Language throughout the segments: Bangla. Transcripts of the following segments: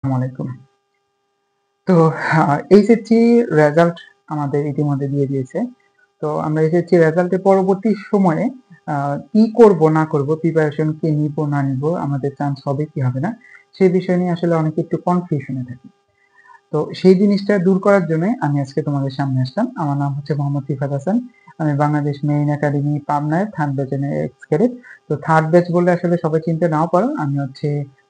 আসসালামু আলাইকুম। তো এইচএসসি রেজাল্ট আমাদের ইতিমধ্যে দিয়ে দিয়েছে। তো আমরা এসএসসি রেজাল্টের পরবর্তী সময়ে কি করব না করব, প্রিপারেশন কি নিব না নিব, আমাদের চান্স হবে কি হবে না, সেই বিষয় নিয়ে আসলে অনেকে একটু কনফিউশনে থাকি। তো সেই জিনিসটা দূর করার জন্য আমি আজকে তোমাদের সামনে আসলাম। আমার নাম হচ্ছে মোহাম্মদ রিফাত হাসান। আমি বাংলাদেশ মেইন একাডেমি পাবনায় থার্ড ব্যাচের এক্স ক্যাডেট। তো থার্ড ব্যাচ বললে আসলে সবাই চিনতে নাও পারো, আমি হচ্ছে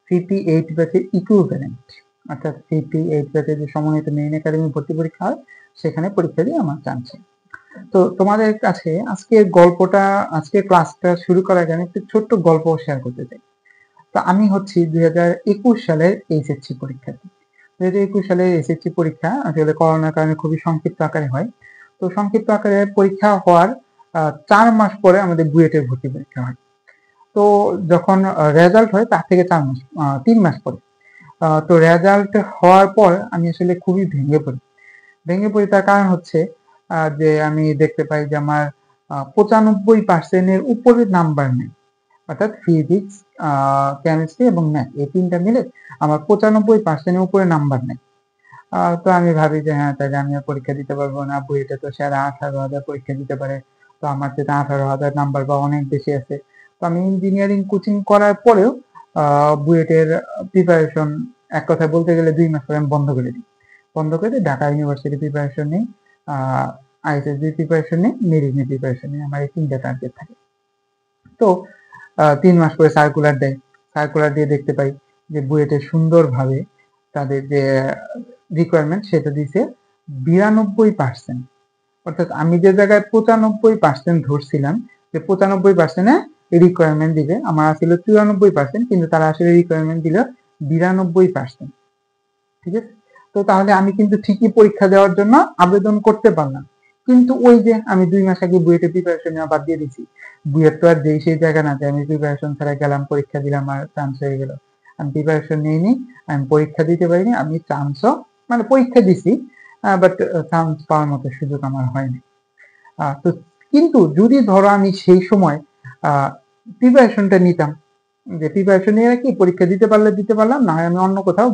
58 ব্যাচের ইকুইভ্যালেন্ট, অর্থাৎ 58 ব্যাচের যে সমন্বিত মেইন একাডেমি ভর্তি পরীক্ষা হয় সেখানে পরীক্ষা দিয়ে আমার চান্স। তো তোমাদের কাছে আজকে ক্লাসটা শুরু করার আগে আমি একটু ছোট্ট গল্প শেয়ার করতে চাই। তো আমি হচ্ছি 2021 সালের এইচএসসি পরীক্ষার্থী। 2021 সালের এসএসসি পরীক্ষা আসলে করোনার কারণে খুবই সংক্ষিপ্ত আকারে হয়। তো সংক্ষিপ্ত আকারে পরীক্ষা হওয়ার 4 মাস পরে আমাদের বুয়েটের ভর্তি পরীক্ষা হয়। তো যখন রেজাল্ট হয় তার থেকে 3 মাস পরে। তো রেজাল্ট হওয়ার পর আমি আসলে খুবই ভেঙে পড়ি। তার কারণ হচ্ছে যে আমি দেখতে পাই যে আমার 95%-এর উপরে নাম্বার নেই, অর্থাৎ ফিজিক্স, কেমিস্ট্রি এবং ম্যাথ এই তিনটা মিলে আমার 95%-এর উপরে নাম্বার নেই। তো আমি ভাবি যে হ্যাঁ, তাহলে আমি আর পরীক্ষা দিতে পারবো না। বুয়েটে তো সেরা 18,000 পরীক্ষা দিতে পারে, তো আমার যেটা 18,000 নাম্বার বা অনেক বেশি আছে। তো আমি ইঞ্জিনিয়ারিং কোচিং করার পরেও বুয়েটের প্রিপারেশন, এক কথায় বলতে গেলে 2 মাস পরে আমি বন্ধ করে দিই ঢাকা ইউনিভার্সিটি প্রিপারেশন নেই, আইএসএসবি প্রিপারেশন নেই, মেরিনের প্রিপারেশন নেই। আমার এই তিনটা টার্গেট থাকে। তো 3 মাস পরে সার্কুলার দিয়ে দেখতে পাই যে বুয়েটে সুন্দরভাবে তাদের যে রিকোয়ারমেন্ট সেটা দিছে 92%। অর্থাৎ আমি যে জায়গায় 95% ধরছিলাম যে 95%-এ রিকোয়ারমেন্ট দিবে, আমার আসলে 94%, কিন্তু তারা আসলে রিকোয়ারমেন্ট দিল 92%। ঠিক আছে। তো তাহলে আমি কিন্তু ঠিকই পরীক্ষা দেওয়ার জন্য আবেদন করতে পারলাম, কিন্তু ওই যে আমি 2 মাস আগে বুয়েটে প্রিপারেশন নেওয়া বাদ দিয়ে দিছি। বুয়েট তো আর সেই জায়গা না যে আমি প্রিপারেশন ছাড়া গেলাম, পরীক্ষা দিলাম আর চান্স হয়ে গেল। আমি প্রিপারেশন নিইনি, আমি পরীক্ষা দিতে পারিনি, আমি চান্সও মানে পরীক্ষা দিছি, বাট চান্স পাওয়ার মতো সুযোগ আমার হয়নি। তো কিন্তু যদি ধরো আমি সেই সময় প্রিপারেশনটা নিতাম, যে প্রিপারেশন নিয়ে রাখি, পরীক্ষা দিতে পারলে দিতে পারলাম, না হয় আমি অন্য কোথাও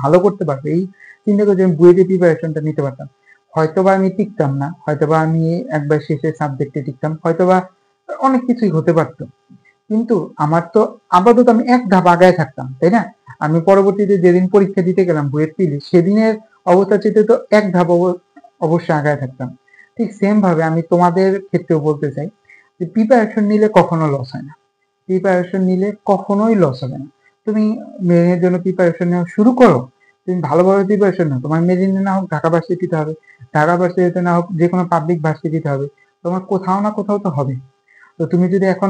ভালো করতে পারবো, এই চিন্তা করে আমি বুয়েটে প্রিপারেশনটা নিতে পারতাম, হয়তোবা আমি টিকতাম না, হয়তোবা আমি একবার শেষে সাবজেক্টে টিকতাম, হয়তোবা অনেক কিছুই হতে পারতো। কিন্তু আমার তো আপাতত আমি এক ধাপ আগায় থাকতাম, তাই না? আমি পরবর্তীতে যেদিন পরীক্ষা দিতে গেলাম বুয়েট পিলি, সেদিনের অবস্থা চেয়ে তো এক ধাপ অবশ্যই আগায় থাকতাম। ঠিক সেম ভাবে আমি তোমাদের ক্ষেত্রেও বলতে চাই যে প্রিপারেশন নিলে কখনো লস হয় না, প্রিপারেশন নিলে কখনোই লস হবে না। তুমি মেরিনের জন্য প্রিপারেশন নেওয়া শুরু করো, তুমি ভালোভাবে প্রিপারেশন নাও, তোমার মেরিনে না হোক ঢাকা ভার্সিটিতে হবে, ঢাকা ভার্সিটিতে না হোক যে কোনো পাবলিক ভার্সিটিতে হবে, তোমার কোথাও না কোথাও তো হবে। তো তুমি যদি এখন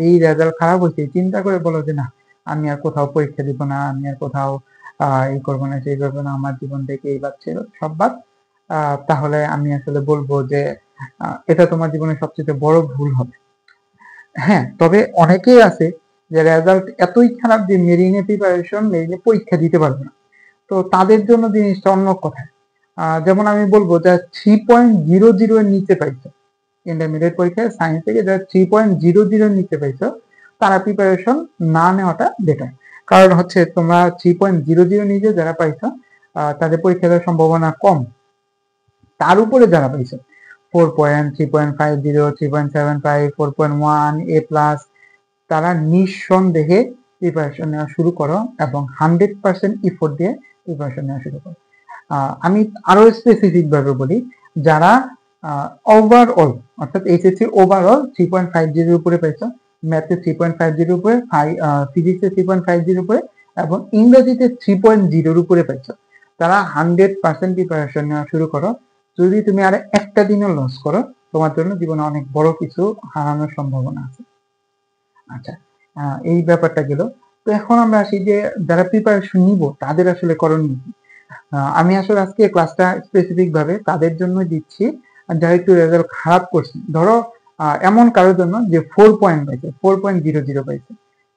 এই রেজাল্ট খারাপ হয়েছে চিন্তা করে বলো যে না, আমি আর কোথাও পরীক্ষা দিব না, আমি আর কোথাও এই করবো না সেই করবো না, আমার জীবন থেকে এই বাদ ছিল সব বাদ, তাহলে আমি আসলে বলবো যে এটা তোমার জীবনের সবচেয়ে বড় ভুল হবে। হ্যাঁ, তবে অনেকেই আছে যে রেজাল্ট এতই খারাপ যে মেরিনে পরীক্ষা দিতে পারবে না। তো তাদের জন্য জিনিসটা অন্য কথায়। যেমন আমি বলবো যা 3.00 এর নিচে পাইছো ইন্টারমিডিয়েট পরীক্ষায় সায়েন্স থেকে, যারা 3.00 নিচে পাইছো, তারা প্রিপারেশন না নেওয়াটা বেটার। কারণ হচ্ছে তোমরা 3.00 নিচে যারা পাইছো তাদের পরীক্ষা দেওয়ার সম্ভাবনা কম। তার উপরে যারা পাইছো 4 পয়েন্ট, 3.50, 3.75, 4.1, A+, তারা নিঃসন্দেহে প্রিপারেশন নেওয়া শুরু করো এবং 100% ইফোর্ট দিয়ে প্রিপারেশন নেওয়া শুরু করো। আমি আরো স্পেসিফিক ভাবে বলি, যারা ওভারঅল অর্থাৎ এইচএসসি ওভারঅল 3.50 উপরে পেয়েছো, ম্যাথে 3.50 উপরে, ফিজিক্সে 3.50 উপরে এবং ইংরেজিতে 3.0 উপরে পেয়েছো, তারা 100% প্রিপারেশন নেওয়া শুরু করো। যদি তুমি আর একটা দিনও লস করো, তোমার জন্য জীবনে অনেক বড় কিছু হারানোর সম্ভাবনা আছে। আচ্ছা, এই ব্যাপারটা গেল। তো এখন আমরা আসি যে যারা প্রিপারেশন নিব তাদের আসলে করণীয় কি। আমি আসলে আজকে ক্লাসটা স্পেসিফিক ভাবে তাদের জন্য দিচ্ছি যারা একটু রেজাল্ট খারাপ করছে। ধরো এমন কারোর জন্য যে 4 পয়েন্ট পাইছে, 4.00 পাইছে,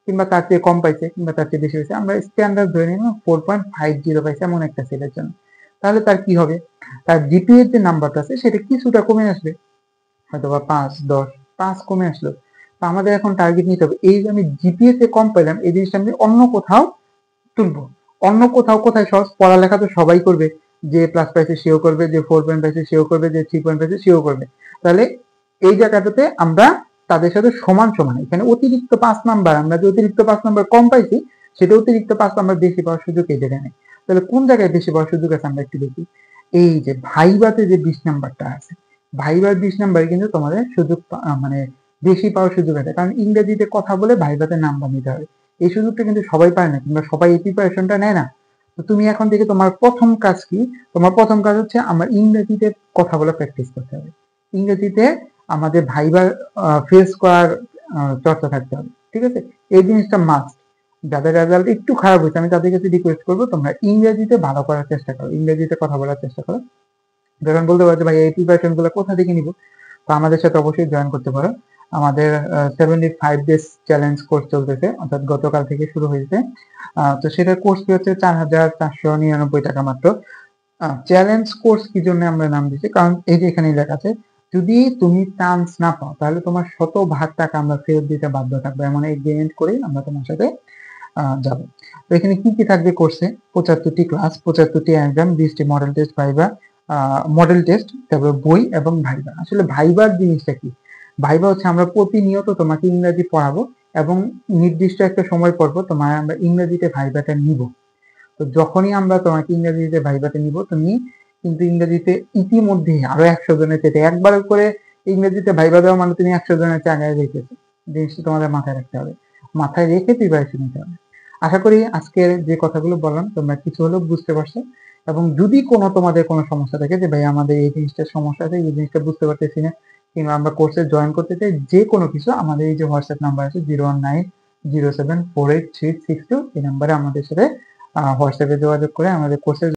কিংবা তার চেয়ে কম পাইছে, কিংবা তার চেয়ে বেশি পাইছে, আমরা স্ট্যান্ডার্ড ধরে নিলাম 4.50 পাইছে এমন একটা ছেলের জন্য। তাহলে তার কি হবে, তার জিপিএ যে নাম্বারটা আছে সেটা কিছুটা কমে আসবে, হয়তো বা 5, 10, 5 কমে আসলো। তো আমাদের এখন টার্গেট নিতে হবে, এই যে আমি জিপিএ তে কম পাইলাম এই জিনিসটা আমি অন্য কোথাও তুলবো, অন্য কোথায় সহজ, পড়ালেখা তো সবাই করবে, যে প্লাস পাইছে সেও করবে, যে 4 পয়েন্ট পাইছে সেও করবে, যে 3 পয়েন্ট পাইছে সেও করবে। তাহলে এই জায়গাটাতে আমরা তাদের সাথে সমান সমান, এখানে অতিরিক্ত 5 নাম্বার, আমরা যে অতিরিক্ত 5 নাম্বার কম পাইছি সেটা অতিরিক্ত 5 নাম্বার বেশি পাওয়ার সুযোগ এই জায়গায় নেই। তাহলে কোন জায়গায় বেশি পাওয়ার সুযোগ আছে আমরা একটু দেখি। এই যে ভাইভাতে যে 20 নাম্বারটা আছে, ভাইবার 20 নাম্বারে কিন্তু তোমাদের সুযোগ মানে বেশি পাওয়ার সুযোগ আছে, কারণ ইংরেজিতে কথা বলে ভাইভাতে নাম্বার নিতে হবে। এই সুযোগটা কিন্তু সবাই পায় না, কিংবা সবাই এই প্রিপারেশনটা নেয় না। তো তুমি এখন থেকে তোমার প্রথম কাজ কি? তোমার প্রথম কাজ হচ্ছে আমার ইংরেজিতে কথা বলা প্র্যাকটিস করতে হবে। ইংরেজিতে আমাদের ভাইবার ফেস করার চর্চা থাকতে হবে, ঠিক আছে? এই জিনিসটা মাস্ট। যাদের রেজাল্ট একটু খারাপ হয়েছে আমি তাদের কাছে রিকোয়েস্ট করবো তোমরা ইংরেজিতে ভালো করার চেষ্টা করো, ইংরেজিতে কথা বলার চেষ্টা করো। যখন বলতে পারছো ভাই এই প্রিপারেশন গুলো কোথা থেকে নিবো, তো আমাদের সাথে অবশ্যই জয়েন করতে পারো। আমাদের 75 ডেজ চ্যালেঞ্জ কোর্স চলতেছে, অর্থাৎ গতকাল থেকে শুরু হয়েছে। তো সেটার কোর্স ফি হচ্ছে 4,499 টাকা মাত্র। চ্যালেঞ্জ কোর্স কি জন্য আমরা নাম দিচ্ছি, কারণ এই যে এখানে লেখা আছে যদি তুমি চান্স না পাও তাহলে তোমার 100 ভাগ টাকা আমরা ফেরত দিতে বাধ্য থাকবো, এমন এগ্রিমেন্ট করে আমরা তোমার সাথে যাবো। তো এখানে কি কি থাকবে কোর্সে? 75টি ক্লাস, 75টি এক্সাম, 20টি model test, viva model test, তারপরে বই এবং ভাইবা। আসলে ভাইবার জিনিসটা কি? ভাইবা হচ্ছে আমরা প্রতিনিয়ত তোমাকে ইংরেজি পড়াবো এবং নির্দিষ্ট একটা সময় পর পর তোমার আমরা ইংরেজিতে ভাইবাটা নিব। তো যখনই আমরা তোমাকে ইংরেজিতে ভাইবাতে নিব, তুমি কিন্তু ইংরেজিতে ইতিমধ্যে আরো 100 জনের চেয়ে একবার করে ইংরেজিতে ভাইবা দেওয়া মানে তুমি 100 জনের চেয়ে আগায় রেখেছো। জিনিসটা তোমাদের মাথায় রাখতে হবে, মাথায় রেখে প্রিপারেশন নিতে হবে। আশা করি আজকের যে কথাগুলো বললাম তোমরা কিছু হলেও বুঝতে পারছো। এবং যদি তোমাদের কোনো সমস্যা থাকে যে ভাই আমাদের এই জিনিসটার সমস্যা আছে, এই জিনিসটা বুঝতে পারতেছি না, কিংবা আমরা কোর্সে জয়েন করতে চাই, যে কোনো কিছু আমাদের এই যে হোয়াটসঅ্যাপ নাম্বার আছে 01907483662, এই নাম্বারে আমাদের সাথে হোয়াটসঅ্যাপে যোগাযোগ করে আমাদের কোর্সে